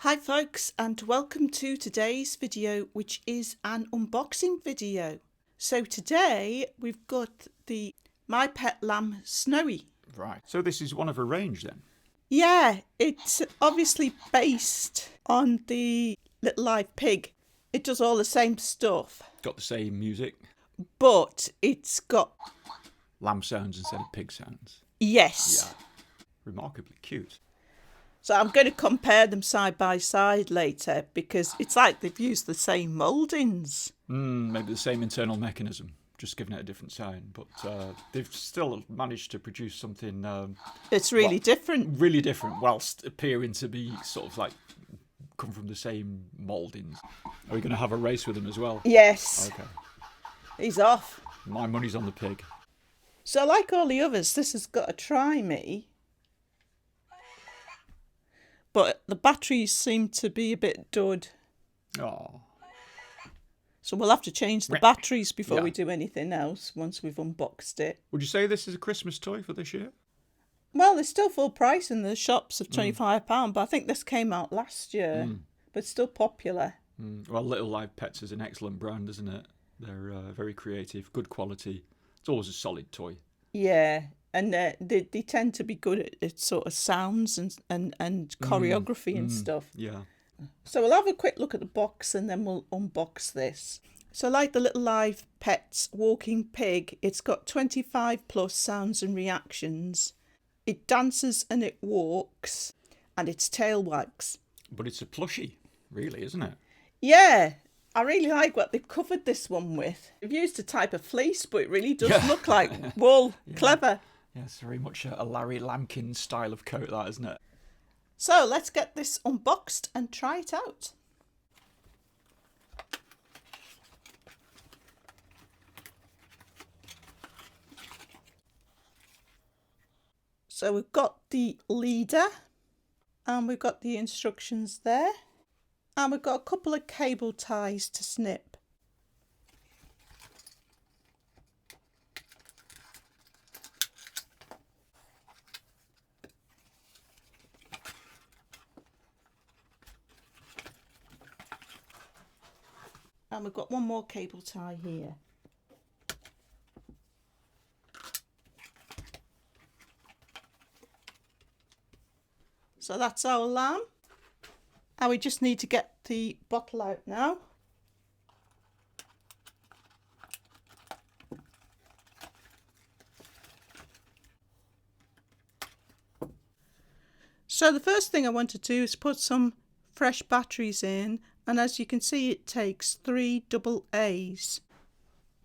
Hi folks, and welcome to today's video, which is an unboxing video. So today we've got the My Pet Lamb Snowie. Right, so this is one of a range then? Yeah, it's obviously based on the Little Live Pig. It does all the same stuff, Got the same music? but it's got... Lamb sounds instead of pig sounds? Yes. Yeah. Remarkably cute. So I'm going to compare them side by side later because it's like they've used the same mouldings. Maybe the same internal mechanism, just giving it a different sound. But they've still managed to produce something... It's really different. Really different, whilst appearing to be sort of like come from the same mouldings. Are we going to have a race with them as well? Yes. Okay. He's off. My money's on the pig. So like all the others, this has got a try me. But the batteries seem to be a bit dud. Oh. So we'll have to change the batteries before Yeah. we do anything else once we've unboxed it. Would you say this is a Christmas toy for this year? Well, it's still full price in the shops of £25, but I think this came out last year. But it's still popular. Well, Little Live Pets is an excellent brand, isn't it? They're very creative, good quality. It's always a solid toy. Yeah, and they tend to be good at sort of sounds and choreography and stuff. Yeah. So we'll have a quick look at the box and then we'll unbox this. So like the Little Live Pets walking pig, it's got 25 plus sounds and reactions. It dances and it walks and its tail wags. But it's a plushie, really, isn't it? Yeah, I really like what they've covered this one with. They've used a type of fleece, but it really does look like wool. Yeah. Clever. Yes, very much a Larry Lampkin style of coat, that, isn't it? So let's get this unboxed and try it out. So we've got the leader and we've got the instructions there. And we've got a couple of cable ties to snip. And we've got one more cable tie here. So that's our lamb. And we just need to get the bottle out now. So the first thing I want to do is put some fresh batteries in, and as you can see it takes 3 AA's.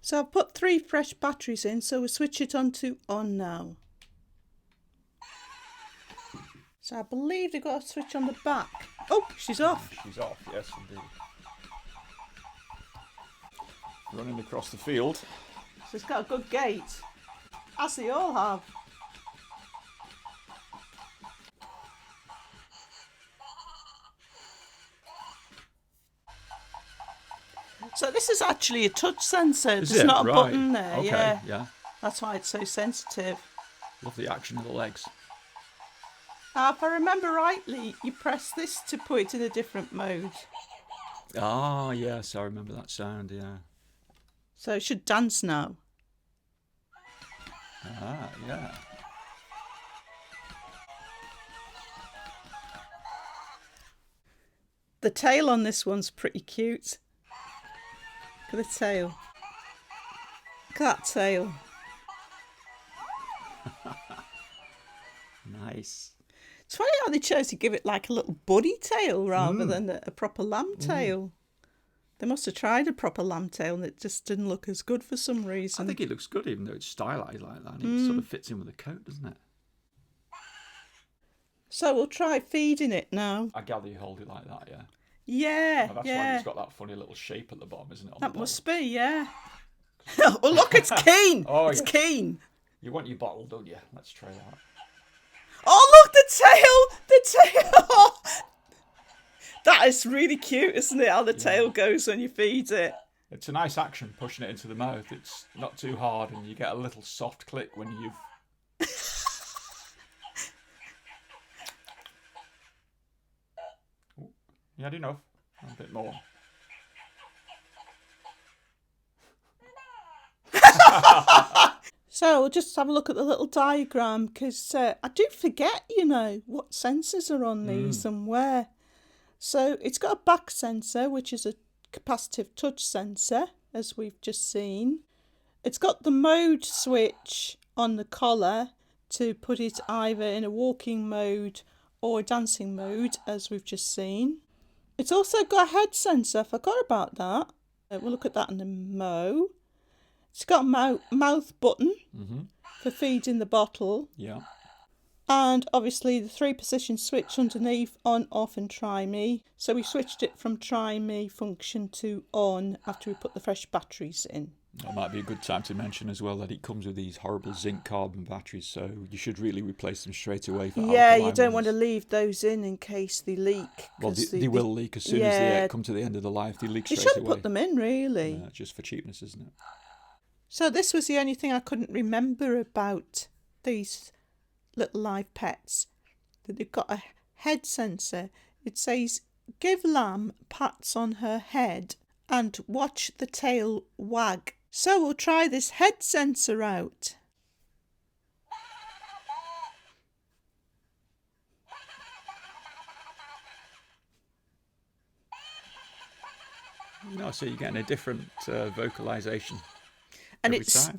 So I've put 3 fresh batteries in, so we'll switch it on to on now. So I believe they've got a switch on the back. Oh, she's off. She's off, yes indeed. Running across the field. She's got a good gait, as they all have. So this is actually a touch sensor. There's not a button there. Okay, yeah. That's why it's so sensitive. Love the action of the legs. If I remember rightly, you press this to put it in a different mode. Ah, yes, I remember that sound, yeah. So it should dance now. Ah, yeah. The tail on this one's pretty cute. Look at the tail. Look at that tail. Nice. It's funny how they chose to give it like a little bunny tail rather than a proper lamb tail. They must have tried a proper lamb tail and it just didn't look as good for some reason. I think it looks good even though it's stylized like that. It sort of fits in with the coat, doesn't it? So we'll try feeding it now. I gather you hold it like that, yeah? Yeah, That's why it's got that funny little shape at the bottom, isn't it? That must be, yeah. Oh, look, it's keen. It's keen. You want your bottle, don't you? Let's try that. Oh, look, the tail. That is really cute, isn't it? How the tail goes when you feed it. It's a nice action, pushing it into the mouth. It's not too hard, and you get a little soft click when you've... You had enough? A bit more. So we'll just have a look at the little diagram, because I do forget, what sensors are on these and where. So it's got a back sensor, which is a capacitive touch sensor, as we've just seen. It's got the mode switch on the collar to put it either in a walking mode or a dancing mode, as we've just seen. It's also got a head sensor, I forgot about that. We'll look at that in a mo. It's got a mouth button for feeding the bottle. Yeah. And obviously the 3-position switch underneath, on, off and try me. So we switched it from try me function to on after we put the fresh batteries in. That might be a good time to mention as well that it comes with these horrible zinc carbon batteries, so you should really replace them straight away for alkaline you don't ones. want to leave those in case they leak. Well, they will leak as soon as they come to the end of the life. They leak straight away. You shouldn't put them in, really. Just for cheapness, isn't it? So this was the only thing I couldn't remember about these little live pets. That they've got a head sensor. It says, give lamb pats on her head and watch the tail wag. So we'll try this head sensor out. No, so you're getting a different vocalization And every time.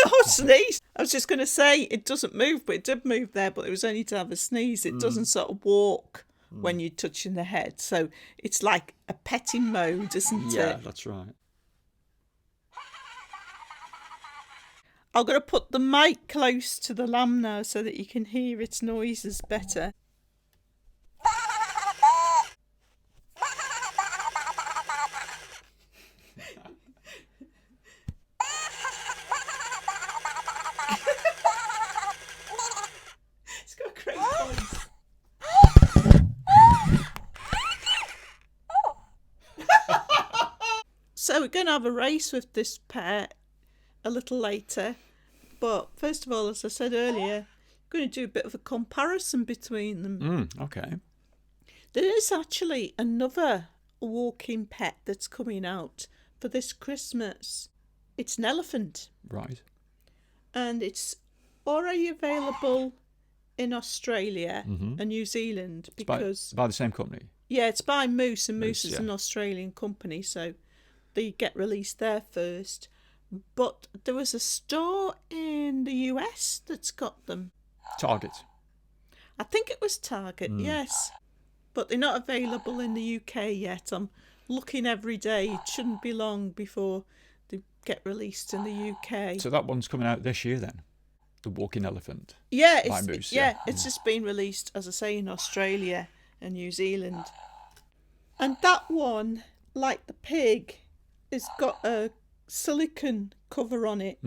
Oh, sneeze! I was just going to say it doesn't move, but it did move there, but it was only to have a sneeze. It doesn't sort of walk when you're touching the head. So it's like a petting mode, isn't it? Yeah, that's right. I'm going to put the mic close to the lamb now so that you can hear its noises better. It's got a great voice. So we're going to have a race with this pet a little later. But first of all, as I said earlier, I'm going to do a bit of a comparison between them. Okay. There is actually another walking pet that's coming out for this Christmas. It's an elephant. Right. And it's already available in Australia and New Zealand because... It's by the same company? Yeah, it's by Moose, and Moose is an Australian company, so they get released there first. But there was a store in the US that's got them. Target. I think it was Target, yes. But they're not available in the UK yet. I'm looking every day. It shouldn't be long before they get released in the UK. So that one's coming out this year then? The walking elephant? Yeah, by Moose, it's just been released, as I say, in Australia and New Zealand. And that one, like the pig, has got a silicone cover on it.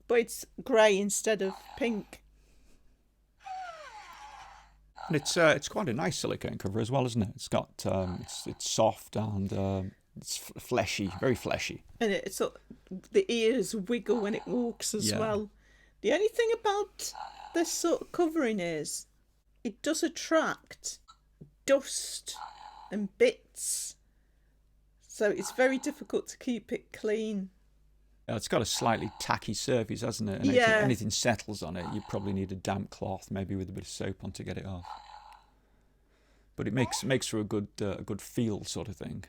But it's grey instead of pink. And it's quite a nice silicone cover as well, isn't it? It's got it's soft and it's fleshy, very fleshy. And the ears wiggle when it walks as well. The only thing about this sort of covering is it does attract dust and bits. So it's very difficult to keep it clean. It's got a slightly tacky surface, hasn't it? And if anything settles on it, you probably need a damp cloth, maybe with a bit of soap on to get it off. But it makes for a good feel sort of thing,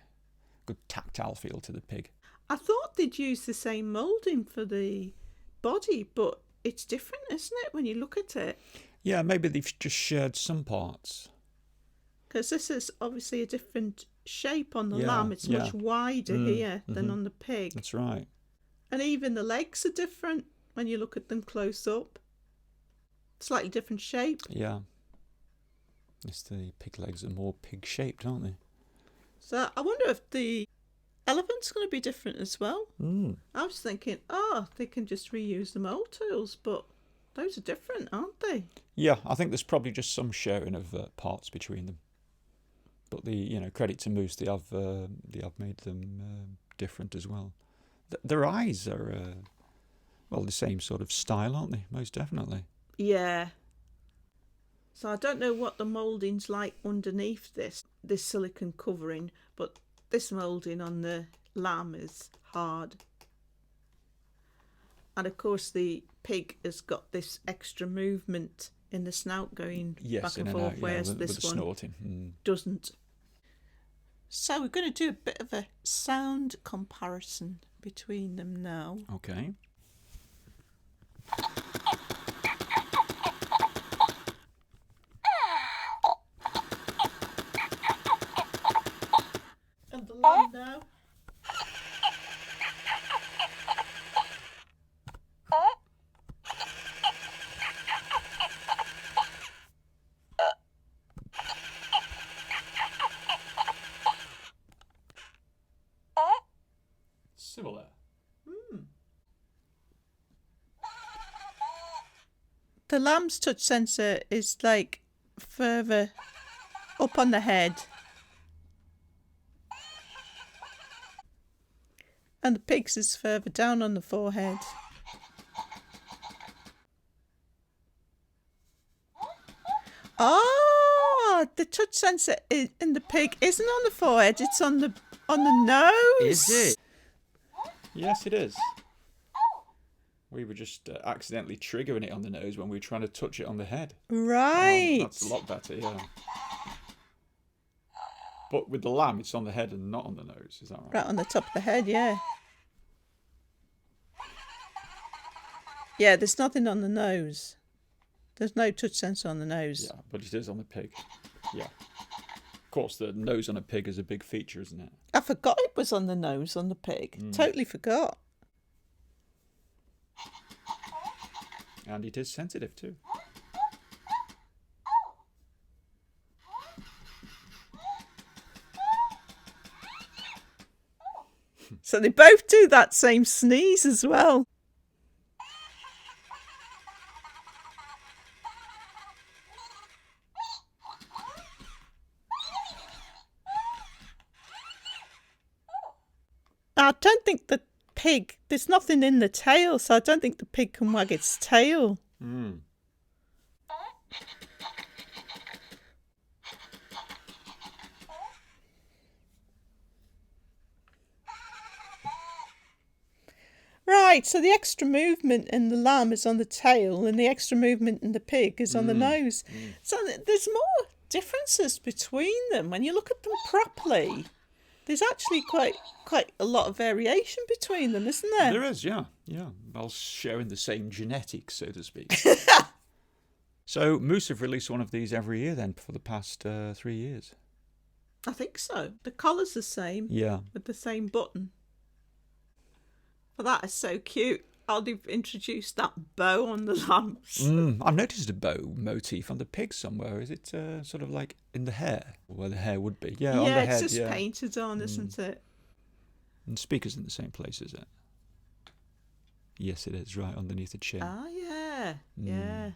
good tactile feel to the pig. I thought they'd use the same moulding for the body, but it's different, isn't it, when you look at it? Yeah, maybe they've just shared some parts. Because this is obviously a different shape on the lamb. It's much wider here than on the pig. That's right. And even the legs are different when you look at them close up. Slightly different shape. Yeah. Yes, the pig legs are more pig-shaped, aren't they? So I wonder if the elephant's going to be different as well. I was thinking, they can just reuse the mould tools, but those are different, aren't they? Yeah, I think there's probably just some sharing of parts between them. But credit to Moose, they have made them different as well. Their eyes are, the same sort of style, aren't they? Most definitely. Yeah. So I don't know what the moulding's like underneath this silicone covering, but this moulding on the lamb is hard. And of course the pig has got this extra movement in the snout going back and forth, whereas this one snorting. Doesn't. So we're going to do a bit of a sound comparison between them now. Okay. And the lamb now. Similar. The lamb's touch sensor is like further up on the head. And the pig's is further down on the forehead. Oh, the touch sensor in the pig isn't on the forehead, it's on the nose. Is it? Yes, it is. We were just accidentally triggering it on the nose when we were trying to touch it on the head. Right. That's a lot better, yeah. But with the lamb, it's on the head and not on the nose. Is that right? Right on the top of the head, yeah. Yeah, there's nothing on the nose. There's no touch sensor on the nose. Yeah, but it is on the pig. Yeah. Of course, the nose on a pig is a big feature, isn't it? I forgot it was on the nose on the pig. Totally forgot. And it is sensitive too. So they both do that same sneeze as well. I don't think the pig, there's nothing in the tail, so I don't think the pig can wag its tail. Right, so the extra movement in the lamb is on the tail and the extra movement in the pig is on the nose. So there's more differences between them. When you look at them properly, there's actually quite a lot of variation between them, isn't there? There is, yeah. Yeah. While sharing the same genetics, so to speak. So Moose have released one of these every year then for the past 3 years. I think so. The collar's the same. Yeah. With the same button. But that is so cute. I'll have introduced that bow on the lamps. I've noticed a bow motif on the pig somewhere. Is it sort of like in the hair? Where the hair would be. Yeah, on the head. Yeah, it's just painted on, isn't it? And speaker's in the same place, is it? Yes, it is, right underneath the chin. Ah, yeah. Yeah.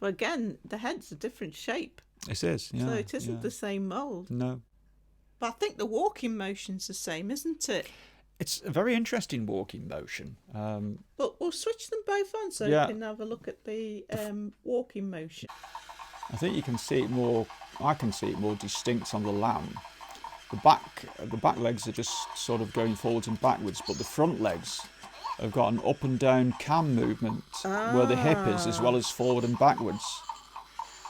Well, again, the head's a different shape. It is, yeah. So it isn't the same mould. No. But I think the walking motion's the same, isn't it? It's a very interesting walking motion. But we'll switch them both on so you can have a look at the walking motion. I think you can see it more. I can see it more distinct on the lamb. The back legs are just sort of going forwards and backwards, but the front legs have got an up and down cam movement where the hip is, as well as forward and backwards.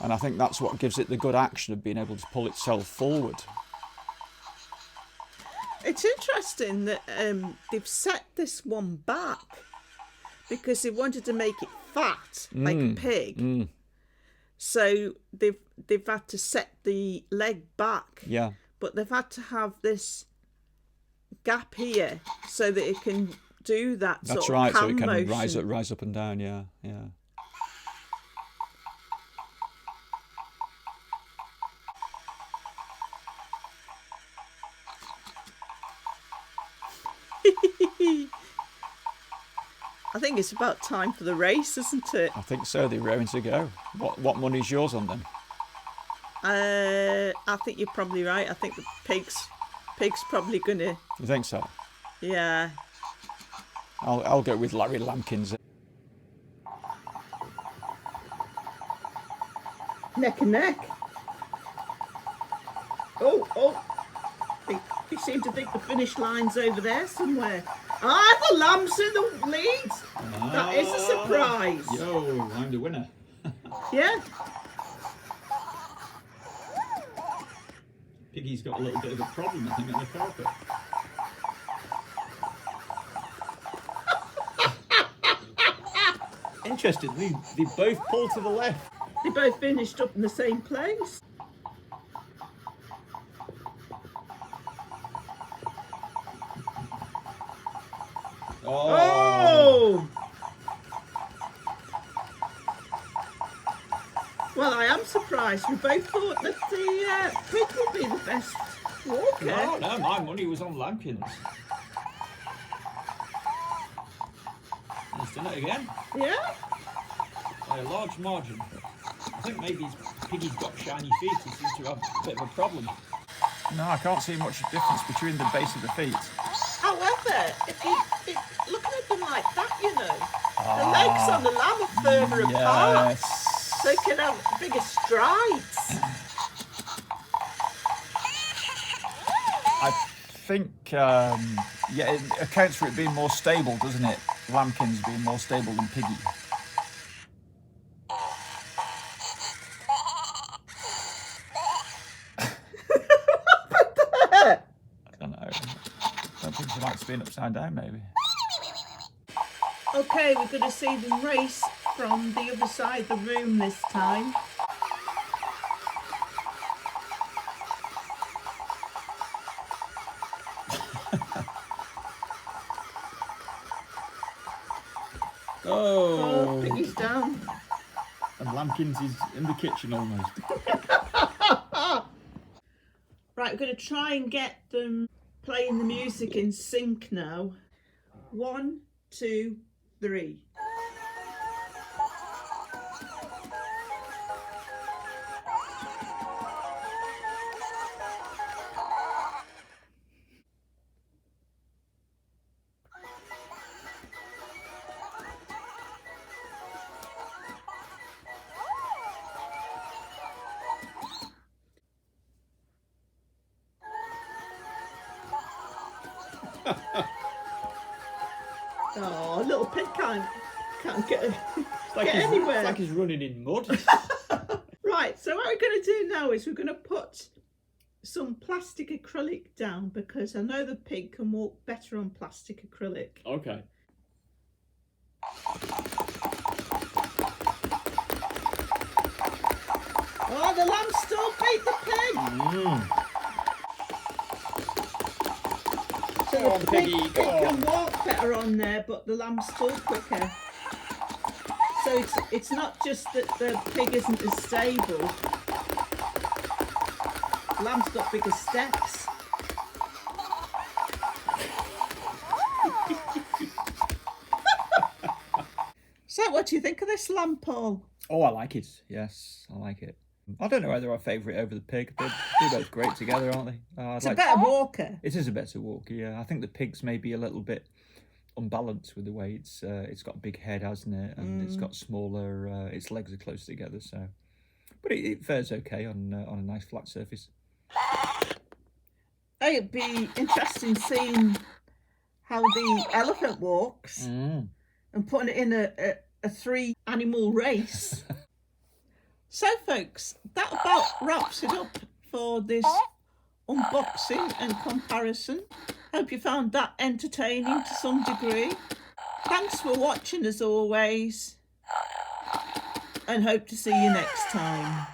And I think that's what gives it the good action of being able to pull itself forward. It's interesting that they've set this one back because they wanted to make it fat like a pig. So they've had to set the leg back. Yeah. But they've had to have this gap here so that it can do that That's sort right, of cam so it can motion. rise up and down, yeah. I think it's about time for the race, isn't it? I think so, they're raring to go. What money's yours on them? I think you're probably right. I think the pig's probably gonna. You think so? Yeah. I'll go with Larry Lampkins. neck and neck. Oh. They seem to think the finish line's over there somewhere. Ah, the lamb's in the lead. That is a surprise. Yo, I'm the winner. Yeah. Piggy's got a little bit of a problem, I think, on the carpet. Interestingly, they both pull to the left. They both finished up in the same place. Oh! Well, I am surprised. We both thought that the pig would be the best walker. No, my money was on Lambkins. He's done it again. Yeah? By a large margin. I think maybe Piggy's got shiny feet. He seems to have a bit of a problem. No, I can't see much difference between the base of the feet. However, if looking at them like that, you know, the legs on the lamb are further apart, so they can have bigger strides. I think, it accounts for it being more stable, doesn't it? Lambkins being more stable than Piggy. I don't know. I don't think she likes being upside down, maybe. Okay, we're going to see them race from the other side of the room this time. Oh, Piggy's down. And Lambkins is in the kitchen almost. Right, we're going to try and get them playing the music in sync now. 1, 2, 3. Oh, little pig can't get anywhere. It's like he's running in mud. Right, so what we're going to do now is we're going to put some plastic acrylic down, because I know the pig can walk better on plastic acrylic. Okay. Oh, the lamb still beat the pig. So the pig can walk better on there, but the lamb's still quicker. So it's not just that the pig isn't as stable. The lamb's got bigger steps. So what do you think of this lamb, Paul? Oh, I like it. Yes, I like it. I don't know whether I favourite over the pig. They're both great together, aren't they? It's a better walker. It is a better walker, yeah. I think the pig's maybe a little bit unbalanced with the way it's got a big head, hasn't it? And it's got smaller, its legs are close together, so. But it fares okay on a nice flat surface. It'd be interesting seeing how the elephant walks and putting it in a 3-animal race. So folks, that about wraps it up for this unboxing and comparison. Hope you found that entertaining to some degree. Thanks for watching as always, and hope to see you next time.